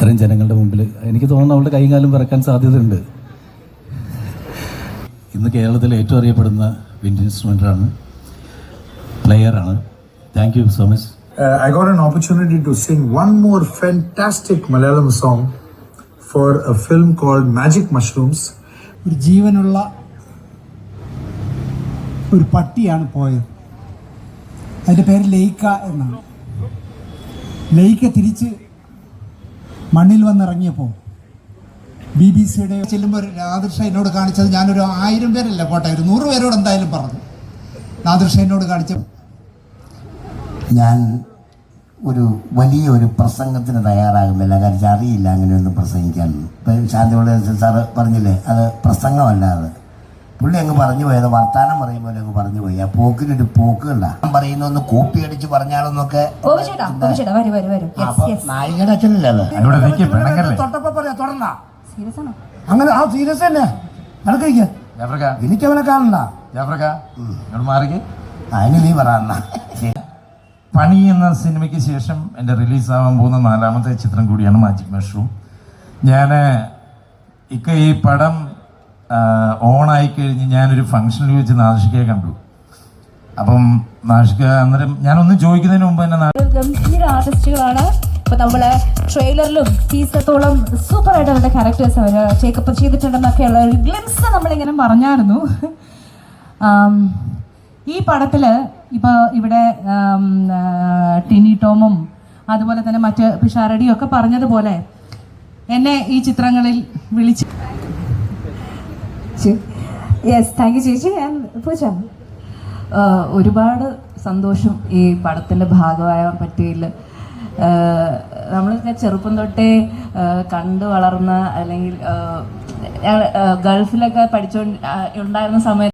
ഇത്രയും ജനങ്ങളുടെ മുമ്പിൽ എനിക്ക് തോന്നുന്നു അവളുടെ കൈയും കാലും വിറക്കാൻ സാധ്യതയുണ്ട്. ഇന്ന് കേരളത്തിൽ ഏറ്റവും അറിയപ്പെടുന്ന വിൻഡ് ഇൻസ്ട്രുമെൻ്റാണ്, പ്ലെയറാണ്. Thank you so much. I got an opportunity to sing one more fantastic Malayalam song for a film called Magic Mushrooms. ഒരു ജീവനുള്ള ഒരു പട്ടിയാണ് പോയത്. അതിൻ്റെ പേര് ലൈക്ക എന്നാണ്. ലൈക്ക തിരിച്ച് മണ്ണിൽ വന്നിറങ്ങിയപ്പോൾ BBC-യുടെ ചെല്ലുമ്പോൾ നാദിർഷ എന്നോട് കാണിച്ചത്, ഞാനൊരു 1000 പേരല്ല പോട്ടെ, ഒരു 100 പേരോട് എന്തായാലും പറഞ്ഞു. നാദിർഷ എന്നോട് കാണിച്ച, ഞാൻ വലിയൊരു പ്രസംഗത്തിന് തയ്യാറാകുന്നില്ല. കാരണം അറിയില്ല അങ്ങനെയൊന്നും പ്രസംഗിക്കാൻ. ഇപ്പം ശാന്തിയോട് സാറ് പറഞ്ഞില്ലേ, അത് പ്രസംഗമല്ല. അത് പുള്ളി അങ്ങ് പറഞ്ഞു പോയത് വർത്താനം പറയുമ്പോൾ അങ്ങ് പറഞ്ഞു പോയി. ആ പോക്കിനൊരു പോക്കുണ്ട പറയുന്നൊന്ന് കോപ്പി അടിച്ച് പറഞ്ഞാലെന്നൊക്കെ നായികയുടെ അച്ഛനല്ലേ അത്. തൊട്ടപ്പോ പറയാ തുടർന്ന അങ്ങനെ ആ സീരിയസ് തന്നെ നടക്ക. എനിക്ക് അവനെ കാണണ്ട. അതിന് നീ പറയാ. പണി എന്ന സിനിമയ്ക്ക് ശേഷം എൻ്റെ റിലീസാവാൻ പോകുന്ന 4ാമത്തെ ചിത്രം കൂടിയാണ് മാജിക് മഷ്റൂം. ഞാൻ ഈ പടം ഓണായി കഴിഞ്ഞ് ഞാനൊരു ഫംഗ്ഷനിൽ വെച്ച് നാഷികയെ കണ്ടു. അപ്പം നാഷിക അന്നേരം ഞാനൊന്നും ചോദിക്കുന്നതിന് മുമ്പ് തന്നെ ഗംഭീര ആർട്ടിസ്റ്റുകളാണ്. ഇപ്പോൾ നമ്മൾ ട്രെയിലറിലും ടീസറത്തോളം സൂപ്പറായിട്ട് അവരുടെ ക്യാരക്ടേഴ്സ് അവർ ചേക്കപ്പ് ചെയ്തിട്ടുണ്ടെന്നൊക്കെയുള്ള ഒരു ഗ്ലിംസ് നമ്മളിങ്ങനെ പറഞ്ഞായിരുന്നു. ഈ പടത്തിൽ ഇപ്പോൾ ഇവിടെ ടിനി ടോമും അതുപോലെ തന്നെ മറ്റ് പിഷാരടിയും ഒക്കെ പറഞ്ഞതുപോലെ എന്നെ ഈ ചിത്രങ്ങളിൽ വിളിച്ച് യെസ്, താങ്ക് യു ചേച്ചി. പൂജ, ഒരുപാട് സന്തോഷം ഈ പടത്തിൻ്റെ ഭാഗമാകാൻ പറ്റിയില്ല. നമ്മളൊക്കെ ചെറുപ്പം തൊട്ടേ കണ്ടു വളർന്ന, അല്ലെങ്കിൽ ഗൾഫിലൊക്കെ ഉണ്ടായിരുന്ന സമയത്ത്